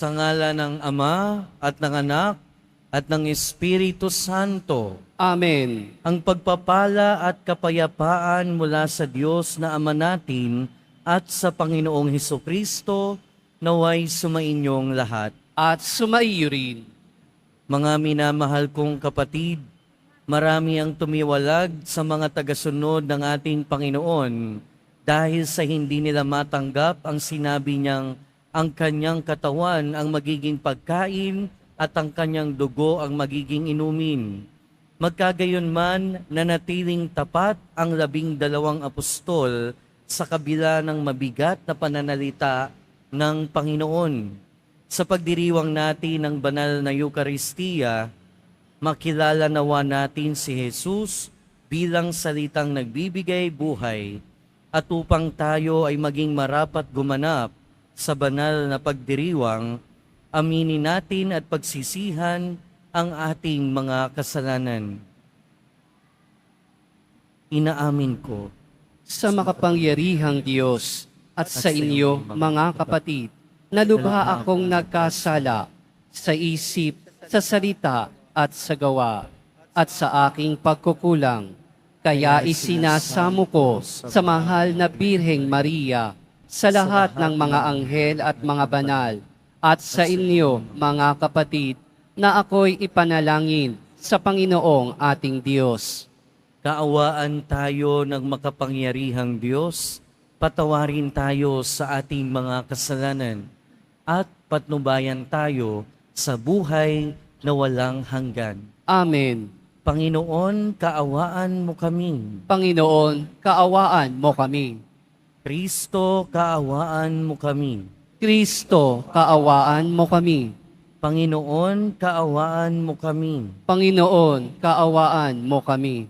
Sa ngala ng Ama at ng Anak at ng Espiritu Santo. Amen. Ang pagpapala at kapayapaan mula sa Diyos na Ama natin at sa Panginoong Hesukristo naway sumainyong lahat. At sumaiyo rin. Mga minamahal kong kapatid, marami ang tumiwalag sa mga tagasunod ng ating Panginoon dahil sa hindi nila matanggap ang sinabi niyang ang kanyang katawan ang magiging pagkain at ang kanyang dugo ang magiging inumin. Magkagayunman, nanatiling tapat ang 12 apostol sa kabila ng mabigat na pananalita ng Panginoon. Sa pagdiriwang natin ng banal na Eukaristiya, makilala nawa natin si Jesus bilang salitang nagbibigay buhay at upang tayo ay maging marapat gumanap sa banal na pagdiriwang, aminin natin at pagsisihan ang ating mga kasalanan. Inaamin ko Sa makapangyarihang Diyos at sa inyo, mga kapatid, na lubha akong nagkasala sa isip, sa salita at sa gawa, at sa aking pagkukulang. Kaya isinasamo ko sa mahal na Birheng Maria, sa lahat ng mga anghel at mga banal, at sa inyo, mga kapatid, na ako'y ipanalangin sa Panginoong ating Diyos. kaawaan tayo ng makapangyarihang Diyos, patawarin tayo sa ating mga kasalanan, at patnubayan tayo sa buhay na walang hanggan. Amen. Panginoon, kaawaan mo kami. Panginoon, kaawaan mo kami. Kristo, kaawaan mo kami. Kristo, kaawaan mo kami. Panginoon, kaawaan mo kami. Panginoon, kaawaan mo kami.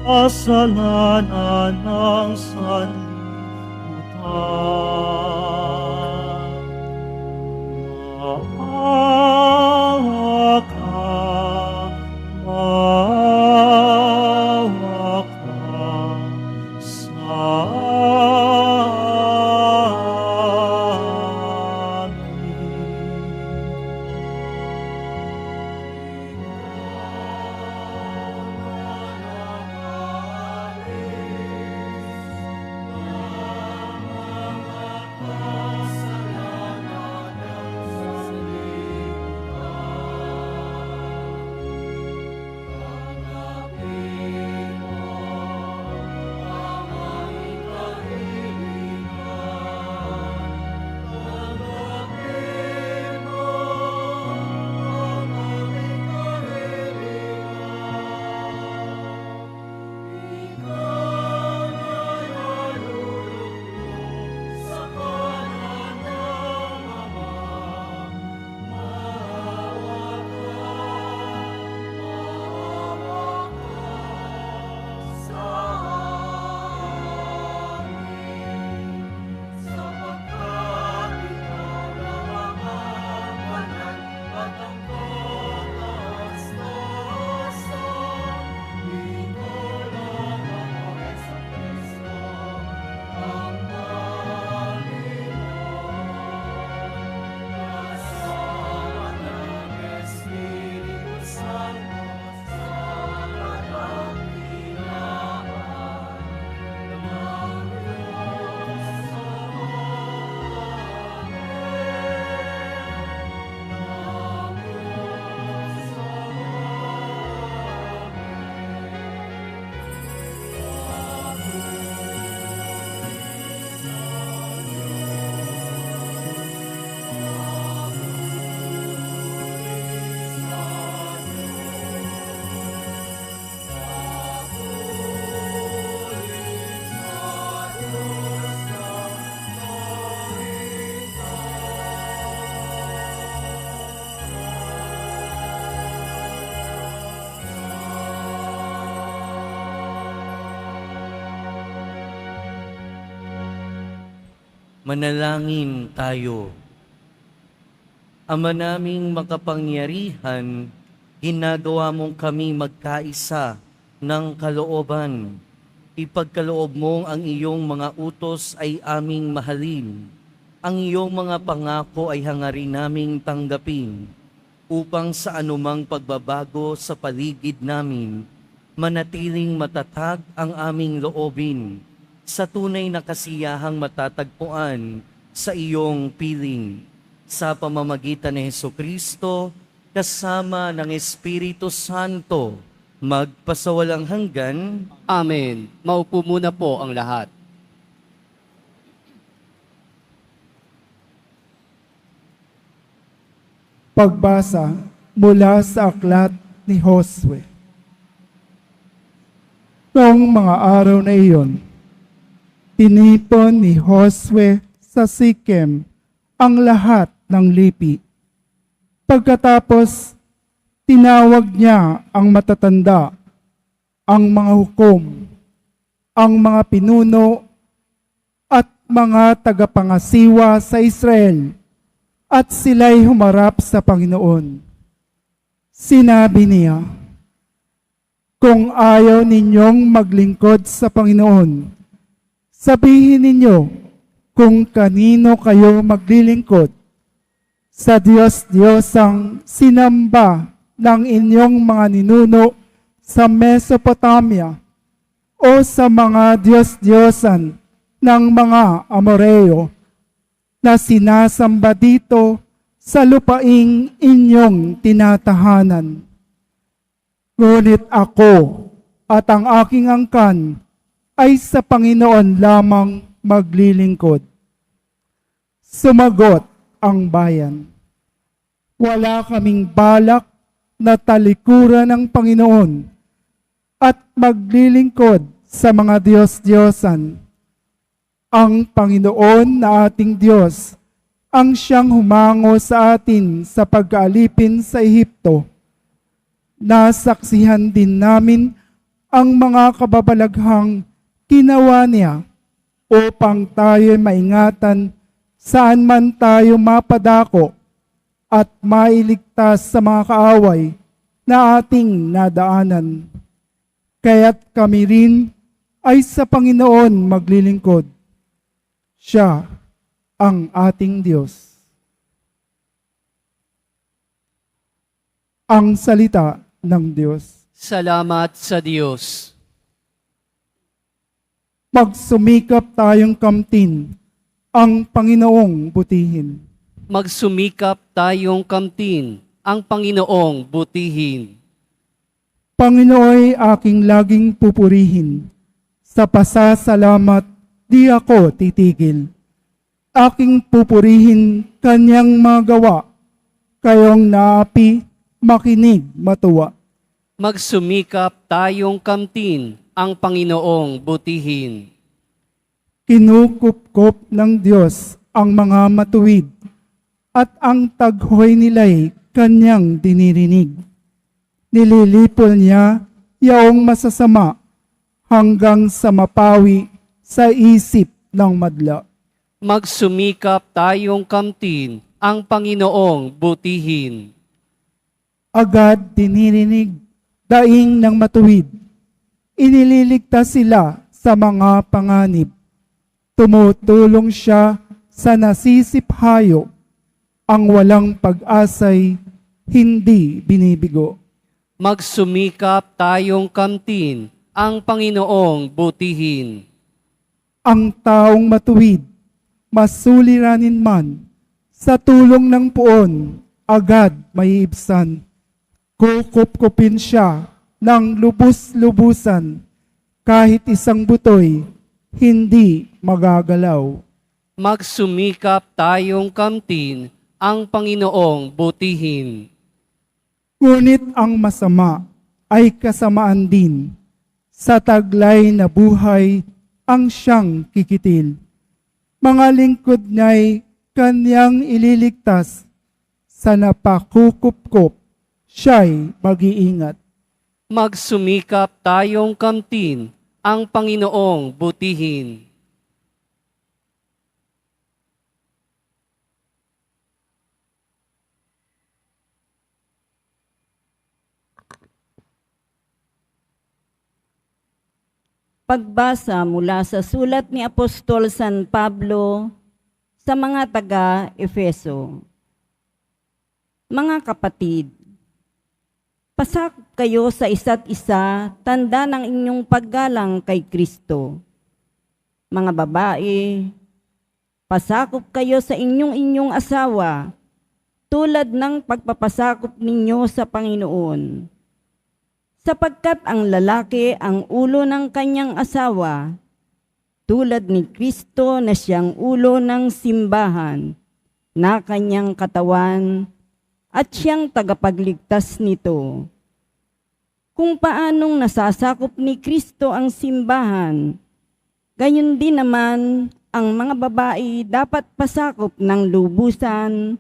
kasalanan ng sanlibutan. Maawa ka, maawa ka sa Manalangin tayo. Ama naming makapangyarihan, ginagawa mong kami magkaisa ng kalooban. Ipagkaloob mong ang iyong mga utos ay aming mahalin. Ang iyong mga pangako ay hangarin naming tanggapin upang sa anumang pagbabago sa paligid namin, manatiling matatag ang aming loobin sa tunay na kasiyahang matatagpuan sa iyong piling. Sa pamamagitan ni Hesukristo, kasama ng Espiritu Santo, magpasawalang hanggan. Amen. Maupo muna po ang lahat. Pagbasa mula sa aklat ni Josue. Noong mga araw na iyon, tinipon ni Josue sa Sikem ang lahat ng lipi. Pagkatapos, tinawag niya ang matatanda, ang mga hukom, ang mga pinuno, at mga tagapangasiwa sa Israel, at sila'y humarap sa Panginoon. Sinabi niya, "Kung ayaw ninyong maglingkod sa Panginoon, sabihin ninyo kung kanino kayo maglilingkod. Sa Diyos-Diyosang sinamba ng inyong mga ninuno sa Mesopotamia o sa mga Diyos-Diyosan ng mga Amoreo na sinasamba dito sa lupaing inyong tinatahanan. Ngunit ako at ang aking angkan ay sa Panginoon lamang maglilingkod." Sumagot ang bayan, "Wala kaming balak na talikuran ng Panginoon at maglilingkod sa mga Diyos-Diyosan. Ang Panginoon na ating Diyos ang siyang humango sa atin sa pag-aalipin sa Ehipto. Nasaksihan din namin ang mga kababalaghang ginawa niya upang tayo maingatan saan man tayo mapadako at mailigtas sa mga kaaway na ating nadaanan. Kaya't kami rin ay sa Panginoon maglilingkod. Siya ang ating Diyos." Ang salita ng Diyos. Salamat sa Diyos. Magsumikap tayong kamtin ang Panginoong butihin. Magsumikap tayong kamtin ang Panginoong butihin. Panginooy aking laging pupurihin. Sa pasasalamat di ako titigil. Aking pupurihin kanyang magawa. Kayong naapi, makinig, matuwa. Magsumikap tayong kamtin ang Panginoong butihin. Kinukupkop ng Diyos ang mga matuwid at ang taghoy nila'y kanyang dinirinig. Nililipol niya yaong masasama hanggang sa mapawi sa isip ng madla. Magsumikap tayong kamtin ang Panginoong butihin. Agad dinirinig daing ng matuwid. Inililigtas sila sa mga panganib. Tumutulong siya sa nasisiphayo. Ang walang pag-asay hindi binibigo. Magsumikap tayong kamtin ang Panginoong butihin. Ang taong matuwid, masuliranin man, sa tulong ng puon, agad maiibsan. Kukupkupin siya ng lubus-lubusan, kahit isang butoy, hindi magagalaw. Magsumikap tayong kamtin ang Panginoong butihin. Ngunit ang masama ay kasamaan din. Sa taglay na buhay ang siyang kikitil. Mga lingkod niya'y kanyang ililigtas. Sa napakukupkop, siya'y mag-iingat. Magsumikap tayong kamtin ang Panginoong butihin. Pagbasa mula sa sulat ni Apostol San Pablo sa mga taga-Efeso. Mga kapatid, pasakop kayo sa isa't isa, tanda ng inyong paggalang kay Kristo. Mga babae, pasakop kayo sa inyong asawa, tulad ng pagpapasakop ninyo sa Panginoon. Sapagkat ang lalaki ang ulo ng kanyang asawa, tulad ni Kristo na siyang ulo ng simbahan, na kanyang katawan, at siyang tagapagligtas nito. Kung paanong nasasakop ni Kristo ang simbahan, gayon din naman ang mga babae dapat pasakop ng lubusan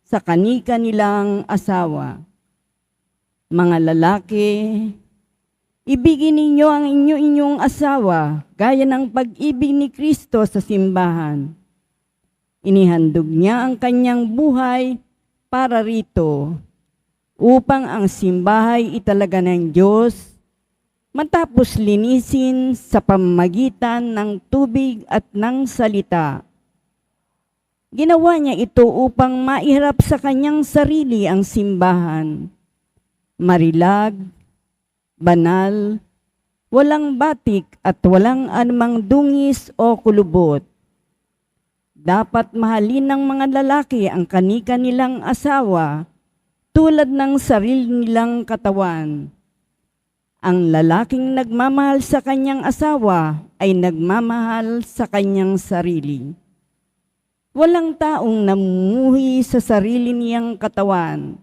sa kani-kanilang asawa. Mga lalaki, ibigin ninyo ang inyong asawa gaya ng pag-ibig ni Kristo sa simbahan. Inihandog niya ang kanyang buhay para rito upang ang simbahay italaga ng Diyos matapos linisin sa pamamagitan ng tubig at ng salita. Ginawa niya ito upang maiharap sa kanyang sarili ang simbahan. Marilag, banal, walang batik at walang anumang dungis o kulubot. Dapat mahalin ng mga lalaki ang kani-kanilang asawa tulad ng sarili nilang katawan. Ang lalaking nagmamahal sa kanyang asawa ay nagmamahal sa kanyang sarili. Walang taong namumuhi sa sarili niyang katawan.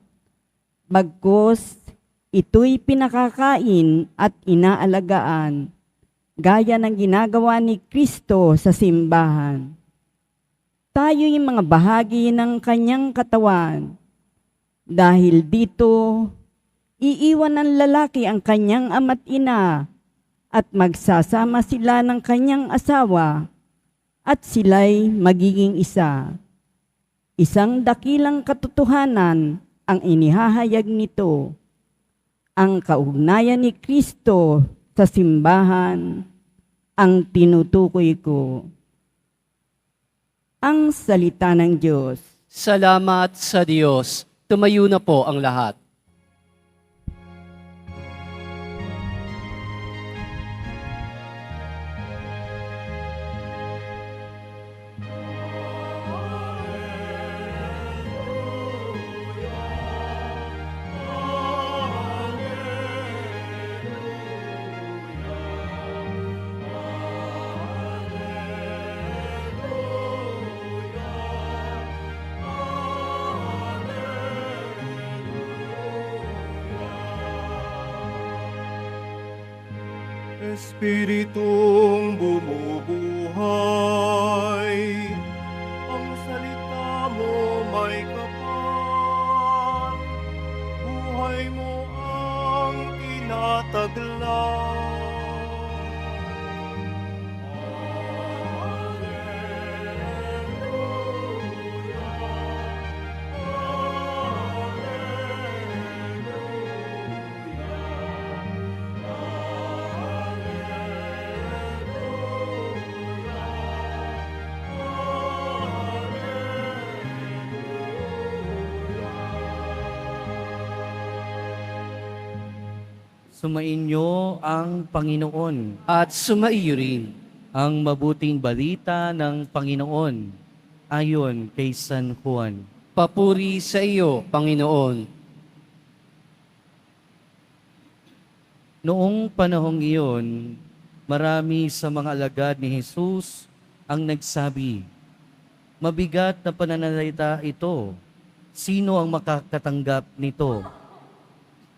Bagkus, ito'y pinakakain at inaalagaan, gaya ng ginagawa ni Kristo sa simbahan. Tayo'y mga bahagi ng kanyang katawan. Dahil dito, iiwan ng lalaki ang kanyang ama't ina at magsasama sila ng kanyang asawa at sila'y magiging isa. Isang dakilang katotohanan ang inihahayag nito, ang kaugnayan ni Kristo sa simbahan, ang tinutukoy ko. Ang salita ng Diyos. Salamat sa Diyos. Tumayo na po ang lahat. Espiritong bumubuhay, ang salita mo may kapal, buhay mo ang tinataglaw. Sumainyo ang Panginoon. At sumaiyo rin. Ang mabuting balita ng Panginoon ayon kay San Juan. Papuri sa iyo, Panginoon. Noong panahong iyon, marami sa mga alagad ni Jesus ang nagsabi, "Mabigat na pananalita ito. Sino ang makakatanggap nito?"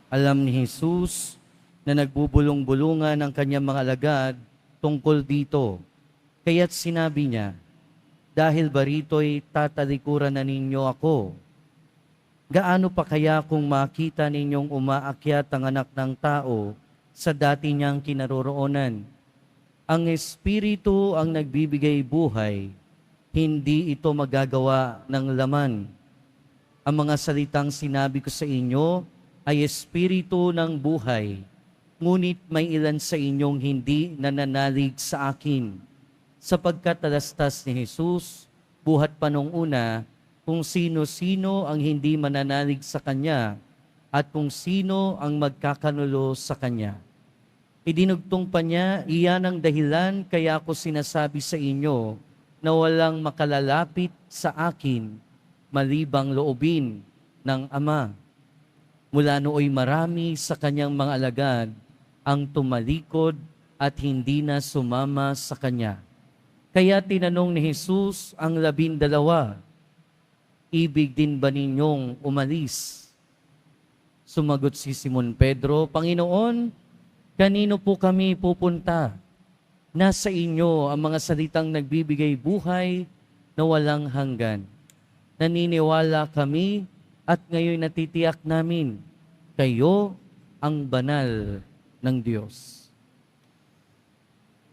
Alam ni Jesus na nagbubulong-bulungan ang kanyang mga alagad tungkol dito. Kaya't sinabi niya, "Dahil ba rito'y tatalikuran na ninyo ako? Gaano pa kaya kung makita ninyong umaakyat ang anak ng tao sa dati niyang kinaroroonan? Ang Espiritu ang nagbibigay buhay, hindi ito magagawa ng laman. Ang mga salitang sinabi ko sa inyo ay Espiritu ng buhay ngunit may ilan sa inyong hindi nananalig sa akin. Sapagkat talastas ni Jesus, buhat pa nung una, kung sino-sino ang hindi mananalig sa Kanya at kung sino ang magkakanulo sa Kanya. Idinugtong pa niya, iyan ang dahilan kaya ako sinasabi sa inyo na walang makalalapit sa akin malibang loobin ng Ama. Mula nooy marami sa Kanyang mga alagad ang tumalikod at hindi na sumama sa Kanya. Kaya tinanong ni Jesus ang 12, ibig din ba ninyong umalis? Sumagot si Simon Pedro, Panginoon, kanino po kami pupunta? Nasa inyo ang mga salitang nagbibigay buhay na walang hanggan. Naniniwala kami at ngayon natitiyak namin, kayo ang banal ng Diyos.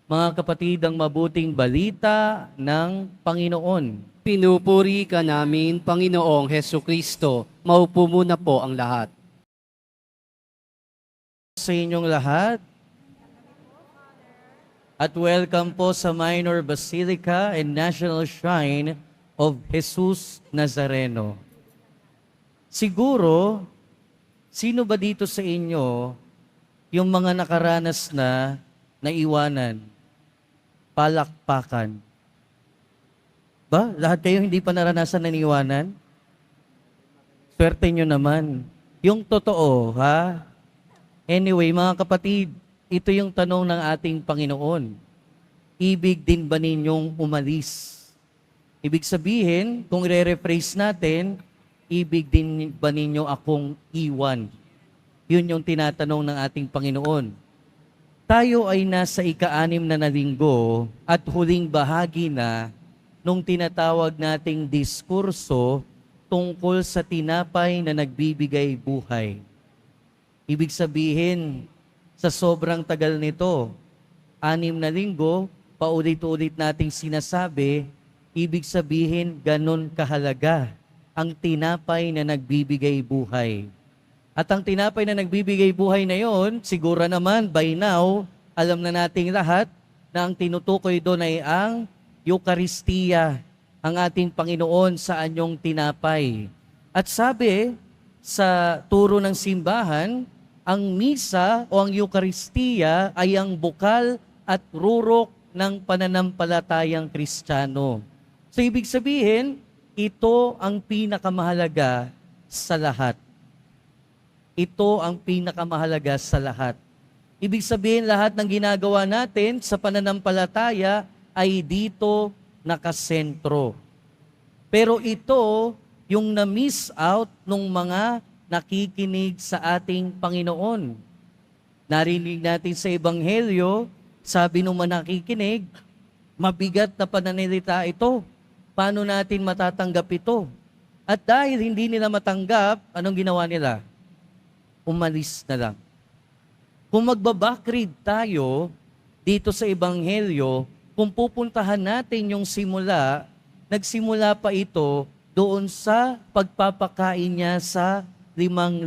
Mga kapatid, ang mabuting balita ng Panginoon. Pinupuri ka namin, Panginoong Heso Kristo. Maupo muna po ang lahat. Sa inyong lahat, at welcome po sa Minor Basilica and National Shrine of Jesus Nazareno. Siguro, sino ba dito sa inyo yung mga nakaranas na naiwanan, palakpakan? Ba? Lahat kayo hindi pa naranasan na naiwanan? Swerte nyo naman. Yung totoo, ha? Anyway, mga kapatid, ito yung tanong ng ating Panginoon. Ibig din ba ninyong umalis? Ibig sabihin, kung re-rephrase natin, ibig din ba ninyo akong iwan? Yun yung tinatanong ng ating Panginoon. Tayo ay nasa ika-6 na linggo at huling bahagi na nung tinatawag nating diskurso tungkol sa tinapay na nagbibigay buhay. Ibig sabihin, sa sobrang tagal nito, 6 na linggo, paulit-ulit nating sinasabi, ibig sabihin ganun kahalaga ang tinapay na nagbibigay buhay. At ang tinapay na nagbibigay buhay na yon, siguro naman by now, alam na nating lahat na ang tinutukoy doon ay ang Eucharistia, ang ating Panginoon sa anyong tinapay. At sabi sa turo ng simbahan, ang misa o ang Eucharistia ay ang bukal at rurok ng pananampalatayang Kristiyano. So ibig sabihin, ito ang pinakamahalaga sa lahat. Ito ang pinakamahalaga sa lahat. Ibig sabihin, lahat ng ginagawa natin sa pananampalataya ay dito nakasentro. Pero ito yung na-miss out ng mga nakikinig sa ating Panginoon. Narinig natin sa Ebanghelyo, sabi nung mga nakikinig, mabigat na pananalita ito. Paano natin matatanggap ito? At dahil hindi nila matanggap, anong ginawa nila? Umalis na lang. Kung magbabackread tayo dito sa Ebanghelyo, kung pupuntahan natin yung simula, nagsimula pa ito doon sa pagpapakain niya sa 5,000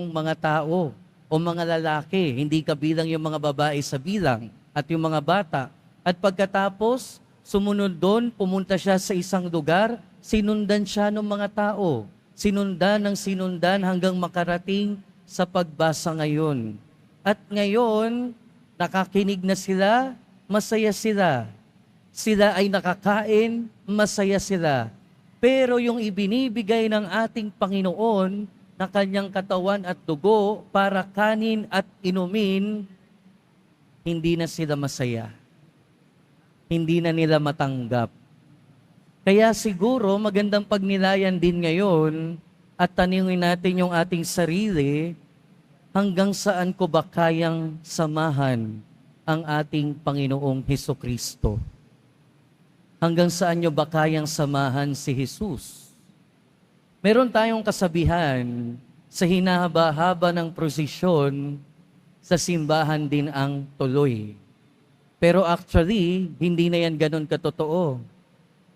mga tao o mga lalaki, hindi kabilang yung mga babae sa bilang at yung mga bata. At pagkatapos, sumunod doon, pumunta siya sa isang lugar, sinundan siya ng mga tao. Sinundan ng sinundan hanggang makarating sa pagbasa ngayon. At ngayon, nakakinig na sila, masaya sila. Sila ay nakakain, masaya sila. Pero yung ibinibigay ng ating Panginoon na kanyang katawan at dugo para kanin at inumin, hindi na sila masaya. Hindi na nila matanggap. Kaya siguro magandang pagnilayan din ngayon at tanungin natin yung ating sarili, hanggang saan ko ba kayang samahan ang ating Panginoong Hesukristo? Hanggang saan nyo ba kayang samahan si Jesus? Meron tayong kasabihan, sa hinahaba-haba ng prosesyon, sa simbahan din ang tuloy. Pero actually, hindi na yan ganun katotoo.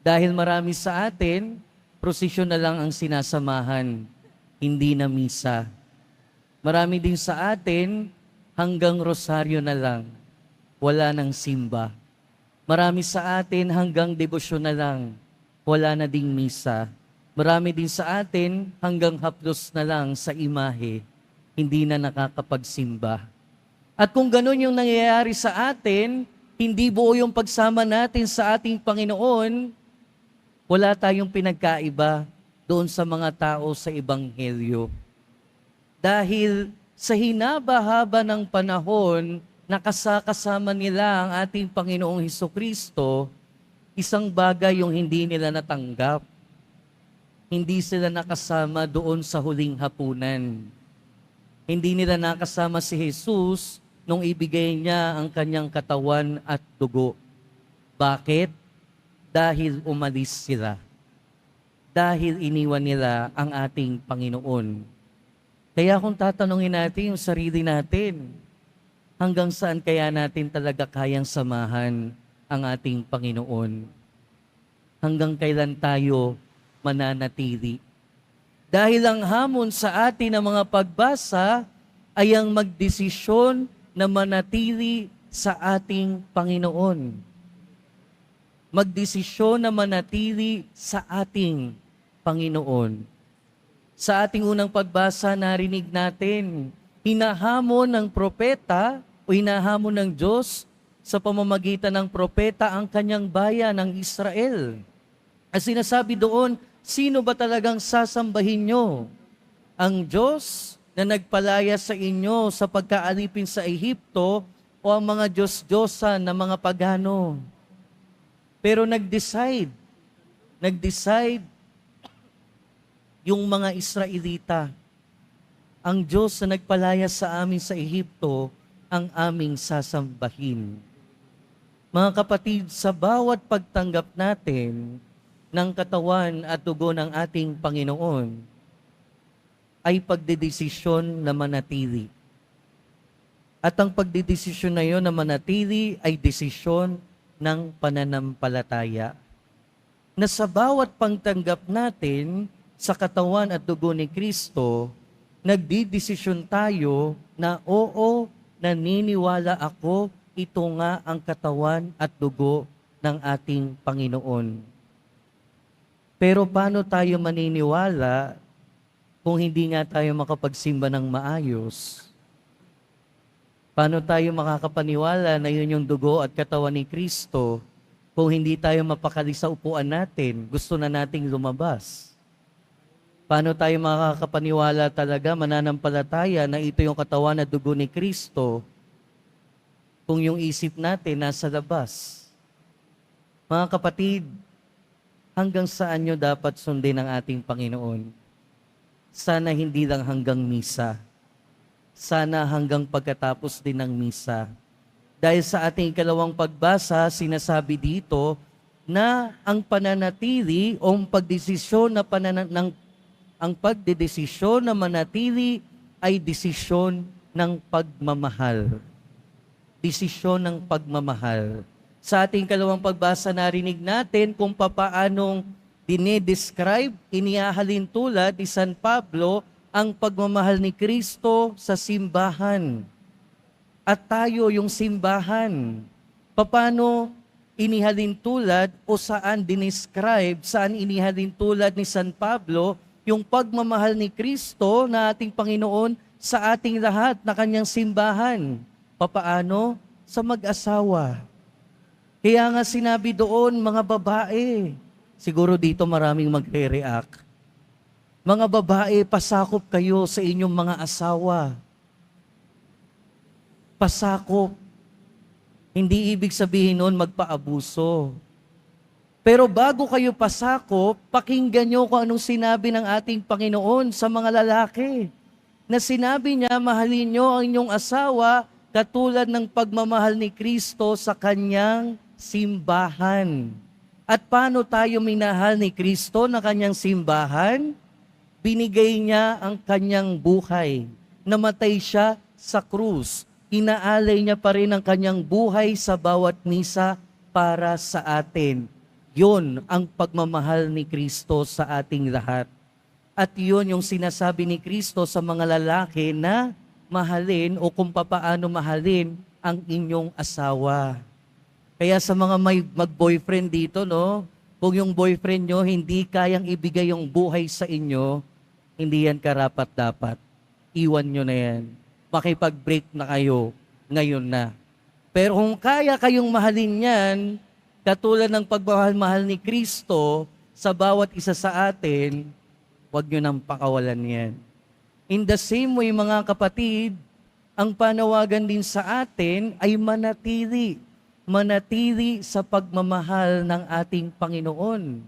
Dahil marami sa atin, prosesyon na lang ang sinasamahan, hindi na misa. Marami din sa atin, hanggang rosaryo na lang, wala nang simba. Marami sa atin hanggang debosyon na lang, wala na ding misa. Marami din sa atin hanggang haplos na lang sa imahe, hindi na nakakapagsimba. At kung ganun yung nangyayari sa atin, hindi buo yung pagsama natin sa ating Panginoon, wala tayong pinagkaiba doon sa mga tao sa Ebanghelyo. Dahil sa hinaba-haba ng panahon na kasama nila ang ating Panginoong Hesukristo, isang bagay yung hindi nila natanggap. Hindi sila nakasama doon sa huling hapunan. Hindi nila nakasama si Jesus nung ibigay niya ang kanyang katawan at dugo. Bakit? Dahil umalis sila. Dahil iniwan nila ang ating Panginoon. Kaya kung tatanungin natin yung sarili natin, hanggang saan kaya natin talaga kayang samahan ang ating Panginoon? Hanggang kailan tayo mananatili? Dahil ang hamon sa atin ng mga pagbasa ay ang magdesisyon na manatili sa ating Panginoon. Magdesisyon na manatili sa ating Panginoon. Sa ating unang pagbasa, narinig natin, hinahamon ng propeta o hinahamon ng Diyos sa pamamagitan ng propeta ang kanyang bayan ng Israel. At sinasabi doon, sino ba talagang sasambahin nyo? Ang Diyos na nagpalaya sa inyo sa pagkaalipin sa Ehipto o ang mga Diyos-Diyosan na mga pagano? Pero nag-decide yung mga Israelita. Ang Diyos na nagpalaya sa amin sa Ehipto ang aming sasambahin. Mga kapatid, sa bawat pagtanggap natin ng katawan at dugo ng ating Panginoon, ay pagdedesisyon na manatili. At ang pagdedesisyon na yon na manatili ay desisyon ng pananampalataya. Na sa bawat pagtanggap natin sa katawan at dugo ni Kristo, nagdidesisyon tayo na oo, naniniwala ako, ito nga ang katawan at dugo ng ating Panginoon. Pero paano tayo maniniwala kung hindi nga tayo makapagsimba ng maayos? Paano tayo makakapaniwala na yun yung dugo at katawan ni Kristo kung hindi tayo mapakali sa upuan natin, gusto na nating lumabas? Paano tayo makakapaniwala talaga, mananampalataya na ito yung katawan at dugo ni Kristo kung yung isip natin nasa labas? Mga kapatid, hanggang saan nyo dapat sundin ang ating Panginoon? Sana hindi lang hanggang misa. Sana hanggang pagkatapos din ng misa. Dahil sa ating ikalawang pagbasa, sinasabi dito na ang pananatili o ang pagdesisyon ang pagdedesisyon na manatili ay desisyon ng pagmamahal. Desisyon ng pagmamahal. Sa ating ikalawang pagbasa, narinig natin kung papaanong dinedescribe, inihahalin tulad ni San Pablo ang pagmamahal ni Kristo sa simbahan. At tayo yung simbahan. Paano inihalin tulad o saan dinescribe, saan inihalin tulad ni San Pablo yung pagmamahal ni Kristo na ating Panginoon sa ating lahat na kanyang simbahan? Papaano? Sa mag-asawa. Kaya nga sinabi doon, mga babae, siguro dito maraming magre-react. Mga babae, pasakop kayo sa inyong mga asawa. Pasakop. Hindi ibig sabihin noon magpaabuso. Pero bago kayo pasakop, pakinggan nyo kung anong sinabi ng ating Panginoon sa mga lalaki. Na sinabi niya, mahalin nyo ang inyong asawa katulad ng pagmamahal ni Kristo sa kanyang simbahan. At paano tayo minahal ni Kristo na kanyang simbahan? Binigay niya ang kanyang buhay. Namatay siya sa krus. Inaalay niya pa rin ang kanyang buhay sa bawat misa para sa atin. Yun ang pagmamahal ni Kristo sa ating lahat. At yun yung sinasabi ni Kristo sa mga lalaki na mahalin o kung papaano mahalin ang inyong asawa. Kaya sa mga may mag-boyfriend dito, no, kung yung boyfriend nyo hindi kayang ibigay yung buhay sa inyo, hindi yan karapat-dapat. Iwan nyo na yan. Makipag-break na kayo ngayon na. Pero kung kaya kayong mahalin yan, katulad ng pagmamahal ni Kristo sa bawat isa sa atin, huwag nyo nang pakawalan yan. In the same way, mga kapatid, ang panawagan din sa atin ay manatili sa pagmamahal ng ating Panginoon.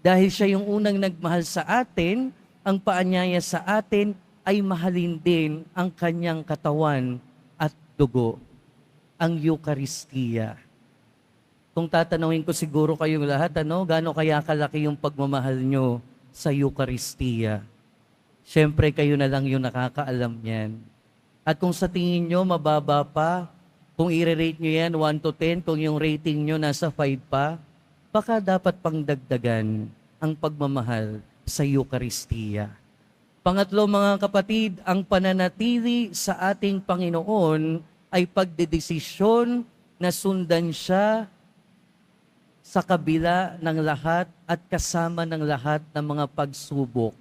Dahil siya yung unang nagmahal sa atin, ang paanyaya sa atin ay mahalin din ang kanyang katawan at dugo, ang Eucharistia. Kung tatanungin ko siguro kayong lahat, gaano kaya kalaki yung pagmamahal nyo sa Eucharistia? Siyempre kayo na lang yung nakakaalam yan. At kung sa tingin nyo mababa pa, kung i-rate nyo yan 1 to 10, kung yung rating nyo nasa 5 pa, baka dapat pang dagdagan ang pagmamahal sa Eucharistia. Pangatlo, mga kapatid, ang pananatili sa ating Panginoon ay pagdedesisyon na sundan siya sa kabila ng lahat at kasama ng lahat ng mga pagsubok.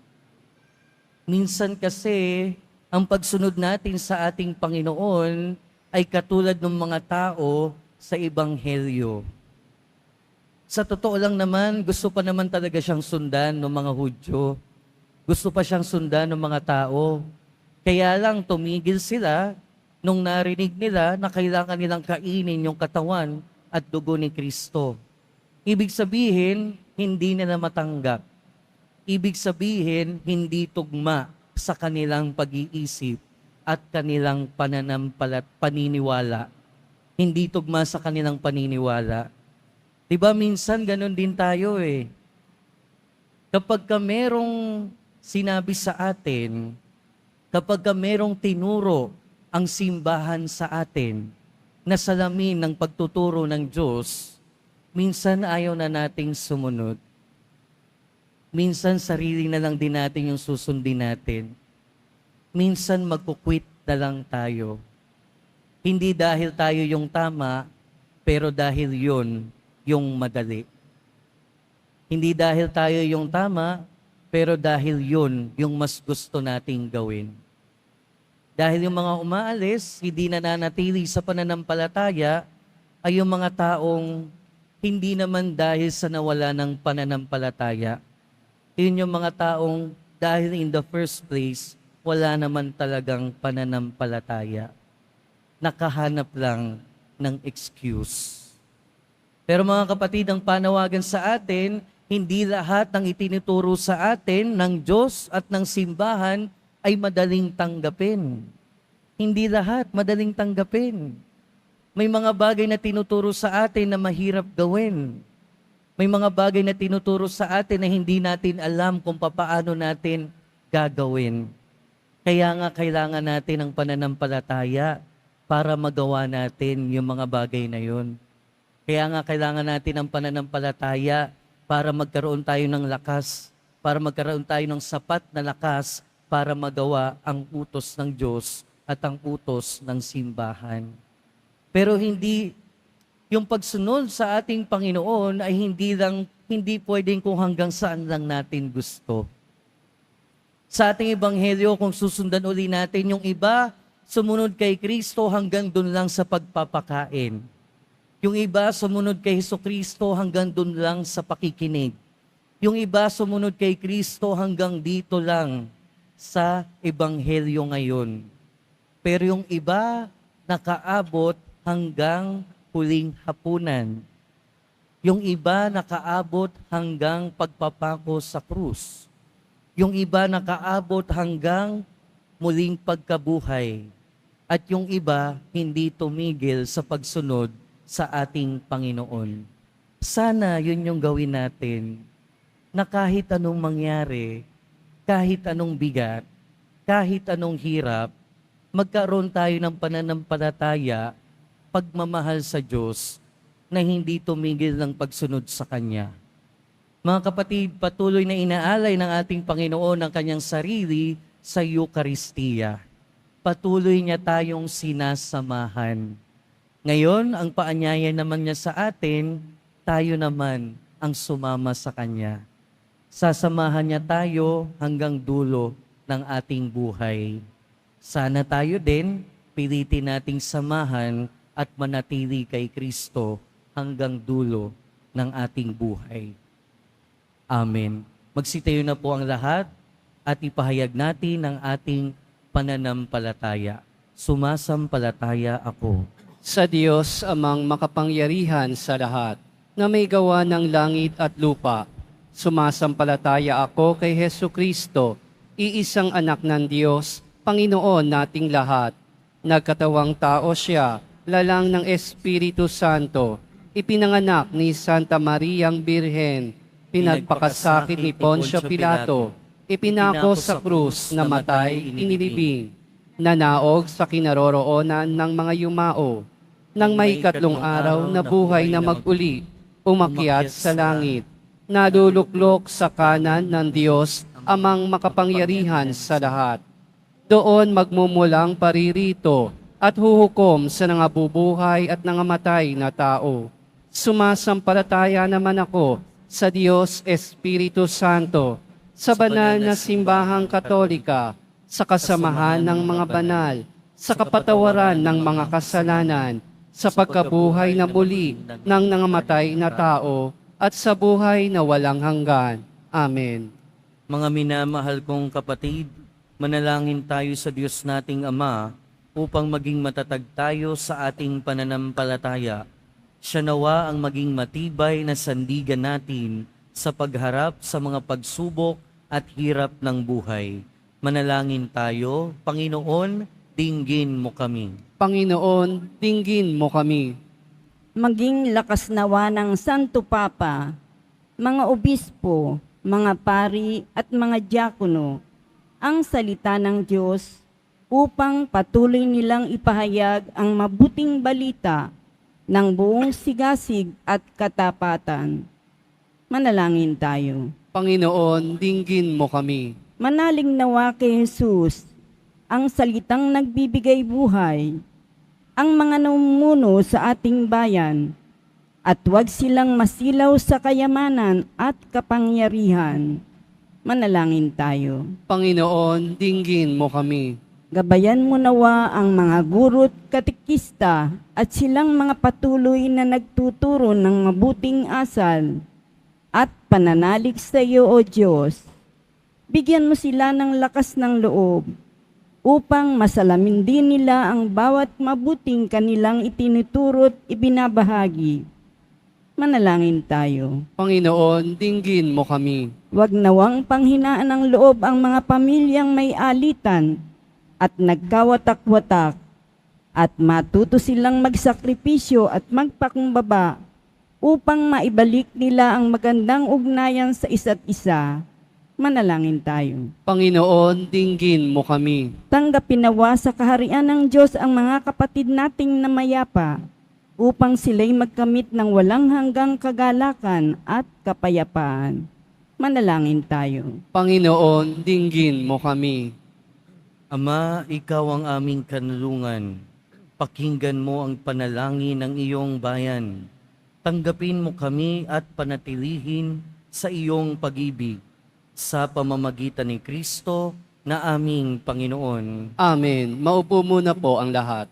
Minsan kasi, ang pagsunod natin sa ating Panginoon ay katulad ng mga tao sa Ebanghelyo. Sa totoo lang naman, gusto pa naman talaga siyang sundan ng mga Hudyo. Gusto pa siyang sundan ng mga tao. Kaya lang tumigil sila nung narinig nila na kailangan nilang kainin yung katawan at dugo ni Kristo. Ibig sabihin, hindi nila matanggap. Ibig sabihin, hindi tugma sa kanilang pag-iisip at kanilang paniniwala. Hindi tugma sa kanilang paniniwala. Diba minsan ganun din tayo eh. Kapag ka merong sinabi sa atin, kapag ka merong tinuro ang simbahan sa atin na salamin ng pagtuturo ng Diyos, minsan ayaw na nating sumunod. Minsan sarili na lang din natin yung susundin natin. Minsan magkukwit na lang tayo. Hindi dahil tayo yung tama, pero dahil yun yung madali. Hindi dahil tayo yung tama, pero dahil yun yung mas gusto nating gawin. Dahil yung mga umaalis, hindi nananatili sa pananampalataya, ay yung mga taong hindi naman dahil sa nawala ng pananampalataya. Yun yung mga taong dahil in the first place, wala naman talagang pananampalataya. Nakahanap lang ng excuse. Pero mga kapatid, ang panawagan sa atin, hindi lahat ng itinuturo sa atin ng Diyos at ng simbahan ay madaling tanggapin. Hindi lahat madaling tanggapin. May mga bagay na tinuturo sa atin na mahirap gawin. May mga bagay na tinuturo sa atin na hindi natin alam kung paano natin gagawin. Kaya nga kailangan natin ng pananampalataya para magawa natin yung mga bagay na yun. Kaya nga kailangan natin ng pananampalataya para magkaroon tayo ng lakas, para magkaroon tayo ng sapat na lakas para magawa ang utos ng Diyos at ang utos ng simbahan. Pero yung pagsunod sa ating Panginoon ay hindi pwedeng kung hanggang saan lang natin gusto. Sa ating Ebanghelyo, kung susundan uli natin, yung iba, sumunod kay Kristo hanggang dun lang sa pagpapakain. Yung iba, sumunod kay Jesucristo hanggang dun lang sa pakikinig. Yung iba, sumunod kay Kristo hanggang dito lang sa Ebanghelyo ngayon. Pero yung iba, nakaabot hanggang huling hapunan. Yung iba nakaabot hanggang pagpapako sa krus. Yung iba nakaabot hanggang muling pagkabuhay. At yung iba hindi tumigil sa pagsunod sa ating Panginoon. Sana yun yung gawin natin na kahit anong mangyari, kahit anong bigat, kahit anong hirap, magkaroon tayo ng pananampalataya, pagmamahal sa Diyos na hindi tumigil ng pagsunod sa Kanya. Mga kapatid, patuloy na inaalay ng ating Panginoon ang Kanyang sarili sa Eucharistia. patuloy niya tayong sinasamahan. Ngayon, ang paanyaya naman niya sa atin, tayo naman ang sumama sa Kanya. Sasamahan niya tayo hanggang dulo ng ating buhay. Sana tayo din, pilitin nating samahan at manatili kay Kristo hanggang dulo ng ating buhay. Amen. Magsitayo na po ang lahat at ipahayag natin ang ating pananampalataya. Sumasampalataya ako Sa Diyos amang makapangyarihan sa lahat, na may gawa ng langit at lupa. Sumasampalataya ako kay Hesu Kristo, iisang anak ng Diyos, Panginoon nating lahat. Nagkatawang tao siya, lalang ng Espiritu Santo, ipinanganak ni Santa Mariang Birhen, pinagpakasakit ni Poncio Pilato, ipinako sa krus, namatay, inilibing, nanaog sa kinaroroonan ng mga yumao, nang may katlong araw na buhay na mag-uli, umakyat sa langit, naduluklok sa kanan ng Diyos, amang makapangyarihan sa lahat. Doon magmumulang paririto at huhukom sa nangabubuhay at nangamatay na tao. Sumasampalataya naman ako sa Diyos Espiritu Santo, sa banal na simbahang katolika, sa kasamahan ng mga banal, sa kapatawaran ng mga kasalanan, sa pagkabuhay na muli ng nangamatay na tao, at sa buhay na walang hanggan. Amen. Mga minamahal kong kapatid, manalangin tayo sa Diyos nating Ama upang maging matatag tayo sa ating pananampalataya. Siya nawa ang maging matibay na sandigan natin sa pagharap sa mga pagsubok at hirap ng buhay. Manalangin tayo, Panginoon, dinggin mo kami. Panginoon, dinggin mo kami. Maging lakas nawa ng Santo Papa, mga obispo, mga pari at mga diakono, ang salita ng Diyos upang patuloy nilang ipahayag ang mabuting balita ng buong sigasig at katapatan. Manalangin tayo. Panginoon, dinggin mo kami. Manaling nawa kay Jesus, ang salitang nagbibigay buhay, ang mga namumuno sa ating bayan, at huwag silang masilaw sa kayamanan at kapangyarihan. Manalangin tayo. Panginoon, dinggin mo kami. Gabayan mo nawa ang mga guro't katikista at silang mga patuloy na nagtuturo ng mabuting asal at pananalig sa iyo, O Diyos. Bigyan mo sila ng lakas ng loob upang masalamin din nila ang bawat mabuting kanilang itinuturo't ibinabahagi. Manalangin tayo. Panginoon, dinggin mo kami. Huwag nawang panghinaan ng loob ang mga pamilyang may alitan at nagkawatak-watak at matuto silang magsakripisyo at magpakumbaba upang maibalik nila ang magandang ugnayan sa isa't isa. Manalangin tayo. Panginoon, dinggin mo kami. Tanggapin nawa sa kaharian ng Diyos ang mga kapatid nating namayapa upang sila'y magkamit ng walang hanggang kagalakan at kapayapaan. Manalangin tayo. Panginoon, dinggin mo kami. Ama, ikaw ang aming kanlungan. Pakinggan mo ang panalangin ng iyong bayan. Tanggapin mo kami at panatilihin sa iyong pag-ibig sa pamamagitan ni Kristo na aming Panginoon. Amen. Maupo muna po ang lahat.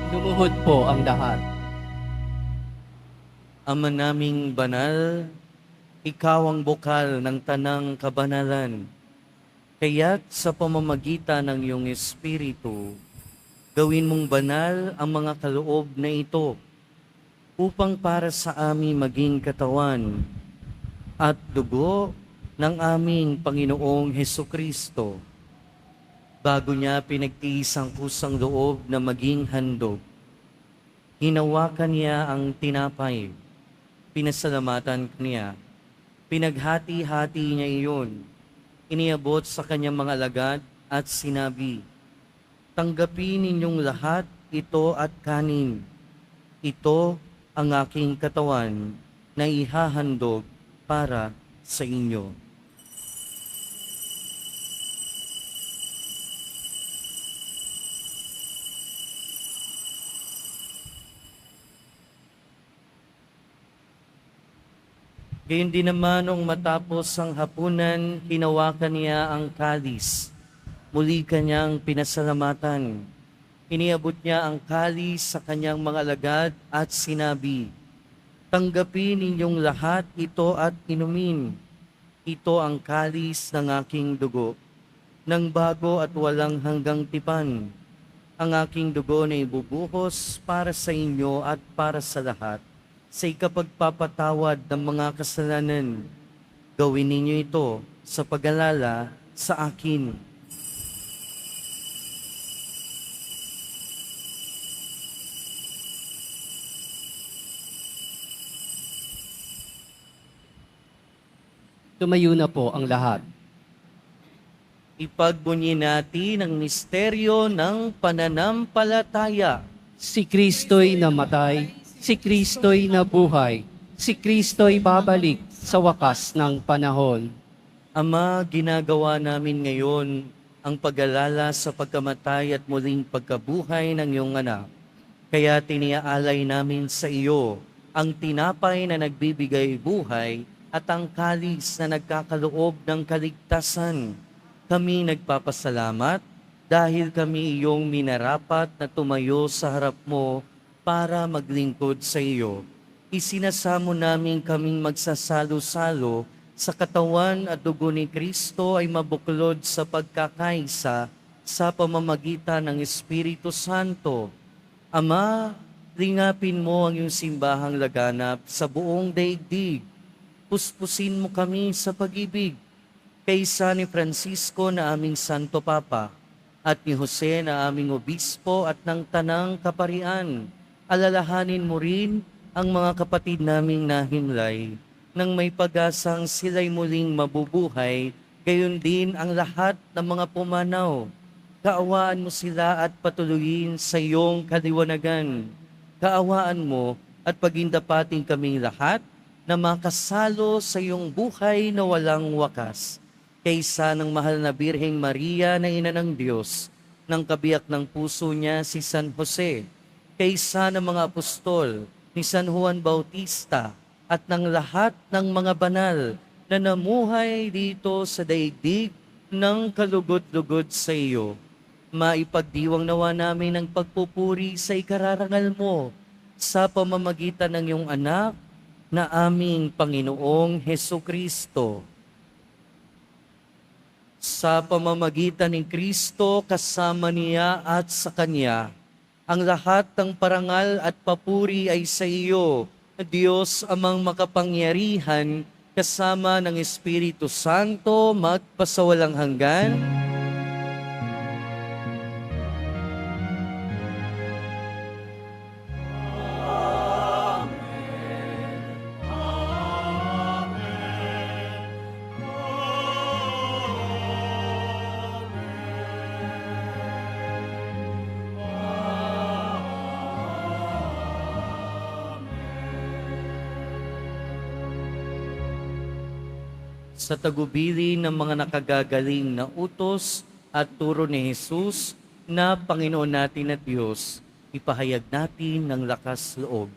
Lumuhod po ang lahat. Ama naming banal, ikaw ang bukal ng tanang kabanalan. Kaya't sa pamamagitan ng iyong Espiritu, gawin mong banal ang mga kaloob na ito upang para sa amin maging katawan at dugo ng aming Panginoong Hesukristo. Bago niya pinagtiis ang kusang loob na maging handog, hinawakan niya ang tinapay, pinasalamatan niya, pinaghati-hati niya iyon, iniabot sa kanyang mga alagad at sinabi, "Tanggapin ninyong lahat ito at kanin. Ito ang aking katawan na ihahandog para sa inyo." Gayun din naman nung matapos ang hapunan, hinawakan niya ang kalis. Muli kanyang pinasalamatan. Iniabot niya ang kalis sa kanyang mga alagad at sinabi, "Tanggapin ninyong lahat ito at inumin. Ito ang kalis ng aking dugo, ng bago at walang hanggang tipan. Ang aking dugo na ibubuhos para sa inyo at para sa lahat, sa ikapagpapatawad ng mga kasalanan. Gawin ninyo ito sa pag-alala sa akin." Tumayo na po ang lahat. Ipagbunyi natin ang misteryo ng pananampalataya. Si Kristo'y namatay, si Kristo'y nabuhay, si Kristo'y babalik sa wakas ng panahon. Ama, ginagawa namin ngayon ang pag-alala sa pagkamatay at muling pagkabuhay ng iyong anak. Kaya tiniaalay namin sa iyo ang tinapay na nagbibigay buhay at ang kalis na nagkakaloob ng kaligtasan. Kami nagpapasalamat dahil kami iyong minarapat na tumayo sa harap mo para maglingkod sa iyo. Isinasamo namin kaming magsasalo-salo sa katawan at dugo ni Kristo ay mabuklod sa pagkakaisa sa pamamagitan ng Espiritu Santo. Ama, lingapin mo ang iyong simbahang laganap sa buong daigdig. Puspusin mo kami sa pag-ibig, kaysa ni Francisco na aming Santo Papa, at ni Jose na aming Obispo at ng Tanang Kaparian. Alalahanin mo rin ang mga kapatid naming nahimlay, nang may pag-asang sila'y muling mabubuhay, gayon din ang lahat ng mga pumanaw. Kaawaan mo sila at patuloyin sa iyong kaliwanagan. Kaawaan mo at pagindapating kaming lahat na makasalo sa iyong buhay na walang wakas. Kaysa ng mahal na Birheng Maria na Ina ng Diyos, ng kabiyak ng puso niya si San Jose, kaysa ng mga apostol, ni San Juan Bautista, at ng lahat ng mga banal na namuhay dito sa daigdig ng kalugod-lugod sa iyo. Maipagdiwang nawa namin ang pagpupuri sa ikararangal mo sa pamamagitan ng iyong anak na aming Panginoong Hesukristo. Sa pamamagitan ng Kristo, kasama niya at sa Kanya, ang lahat ng parangal at papuri ay sa iyo, Diyos amang makapangyarihan, kasama ng Espiritu Santo, magpasawalang hanggan. Sa tagubili ng mga nakagagaling na utos at turo ni Jesus na Panginoon natin at Diyos, ipahayag natin ng lakas loob.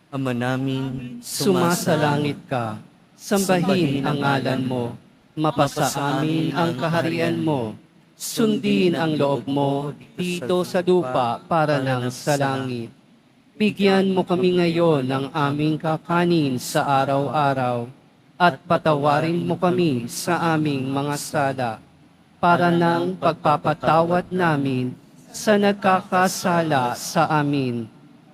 Ama namin, Sumasalangit ka, sambahin ang ngalan mo, mapasa amin ang kaharian mo, Sundin ang loob mo dito sa lupa para nang sa langit. Bigyan mo kami ngayon ng aming kakanin sa araw-araw at patawarin mo kami sa aming mga sala para nang pagpapatawad namin sa nagkakasala sa amin.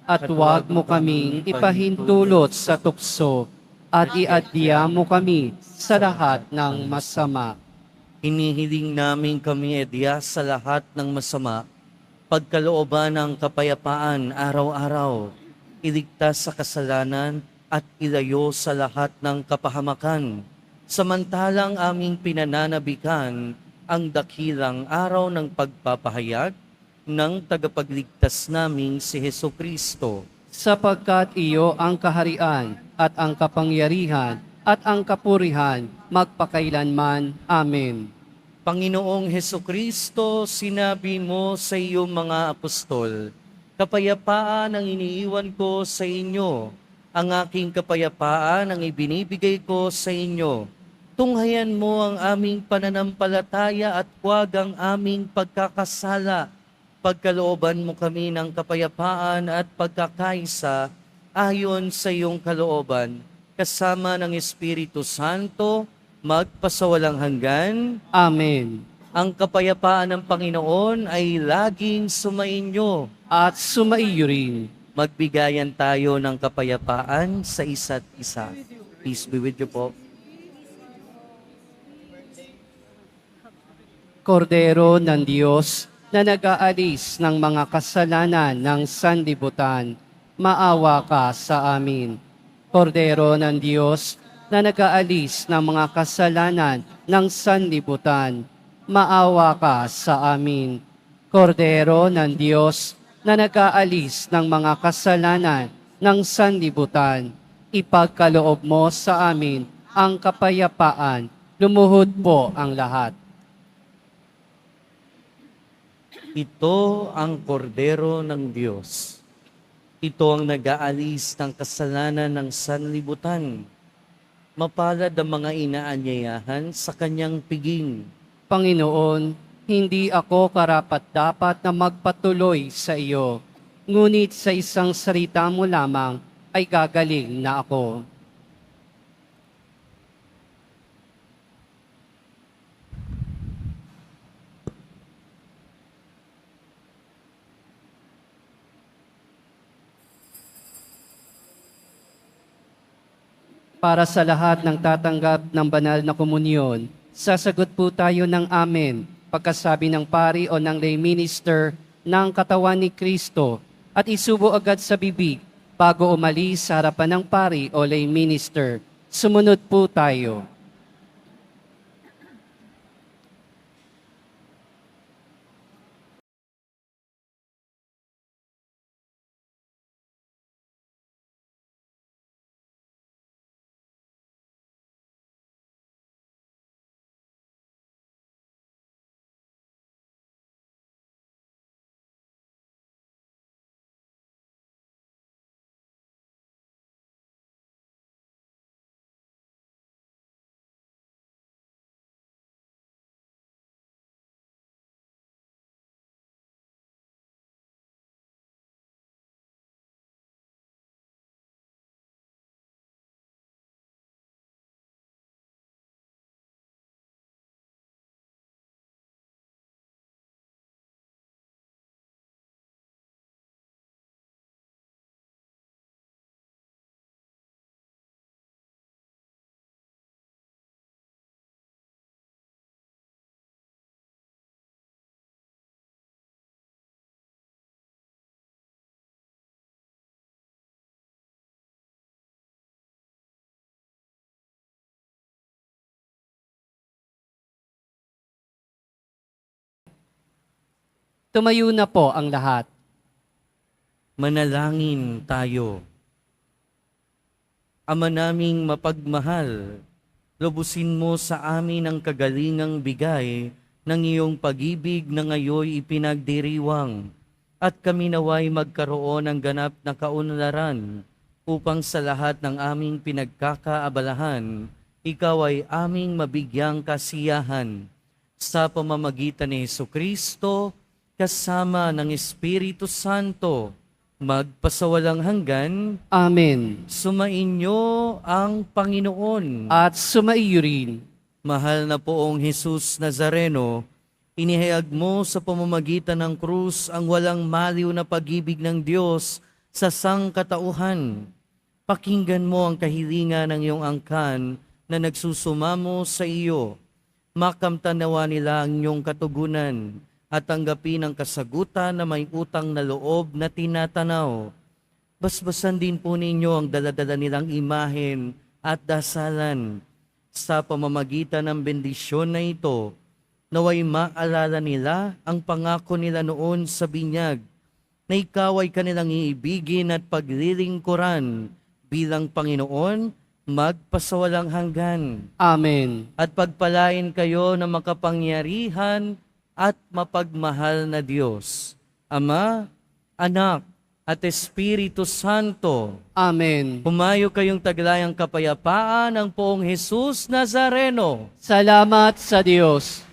At huwag mo kaming ipahintulot sa tukso at iadya mo kami sa lahat ng masama. Hinihiling namin kami edya sa lahat ng masama, pagkalooban ng kapayapaan araw-araw, iligtas sa kasalanan at ilayo sa lahat ng kapahamakan. Samantalang aming pinananabikan ang dakilang araw ng pagpapahayag ng tagapagligtas naming si Hesus Kristo. Sapagkat iyo ang kaharian at ang kapangyarihan at ang kapurihan magpakailanman. Amen. Panginoong Hesus Kristo, sinabi mo sa iyong mga apostol, kapayapaan ang iniiwan ko sa inyo, ang aking kapayapaan ang ibinibigay ko sa inyo. Tunghayan mo ang aming pananampalataya at huwag ang aming pagkakasala. Pagkalooban mo kami ng kapayapaan at pagkakaisa ayon sa iyong kalooban, kasama ng Espiritu Santo, magpasawalang hanggan. Amen. Ang kapayapaan ng Panginoon ay laging sumainyo. At sumaiyo rin. Magbigayan tayo ng kapayapaan sa isa't isa. Peace be with you po. Kordero ng Diyos na nag-aalis ng mga kasalanan ng sanlibutan, maawa ka sa amin. Kordero ng Diyos na nag-aalis ng mga kasalanan ng sanlibutan, maawa ka sa amin. Kordero ng Diyos na nag-aalis ng mga kasalanan ng sanlibutan, ipagkaloob mo sa amin ang kapayapaan. Lumuhod po ang lahat. Ito ang kordero ng Diyos. Ito ang nag-aalis ng kasalanan ng sanlibutan. Mapalad ang mga inaanyayahan sa kanyang piging. Panginoon, hindi ako karapat-dapat na magpatuloy sa iyo, ngunit sa isang salita mo lamang ay gagaling na ako. Para sa lahat ng tatanggap ng banal na komunyon, sasagot po tayo ng amen pagkasabi ng pari o ng lay minister ng katawan ni Kristo at isubo agad sa bibig bago umalis sa harapan ng pari o lay minister. Sumunod po tayo. Tumayo na po ang lahat. Manalangin tayo. Ama naming mapagmahal, lubusin mo sa amin ang kagalingang bigay ng iyong pag-ibig na ngayoy ipinagdiriwang at kami naway magkaroon ng ganap na kaunlaran upang sa lahat ng aming pinagkakaabalahan, ikaw ay aming mabigyang kasiyahan. sa pamamagitan ni Hesukristo, kasama ng Espiritu Santo, magpasawalang hanggan. Amen. Sumainyo ang Panginoon. At sumaiyo rin. Mahal na poong Jesus Nazareno, inihayag mo sa pamamagitan ng krus ang walang maliw na pag-ibig ng Diyos sa sangkatauhan. Pakinggan mo ang kahilingan ng iyong angkan na nagsusumamo sa iyo. Makamtan nawa nila ang iyong katugunan at tanggapin ang kasagutan na may utang na loob na tinatanaw. Basbasan din po ninyo ang daladala nilang imahen at dasalan. Sa pamamagitan ng bendisyon na ito, naway maalala nila ang pangako nila noon sa binyag, na ikaw ay kanilang iibigin at paglilingkuran bilang Panginoon, magpasawalang hanggan. Amen. At pagpalain kayo ng makapangyarihan at mapagmahal na Diyos, Ama, Anak, at Espiritu Santo. Amen. Humayo kayong taglayang kapayapaan ng poong Jesus Nazareno. Salamat sa Diyos.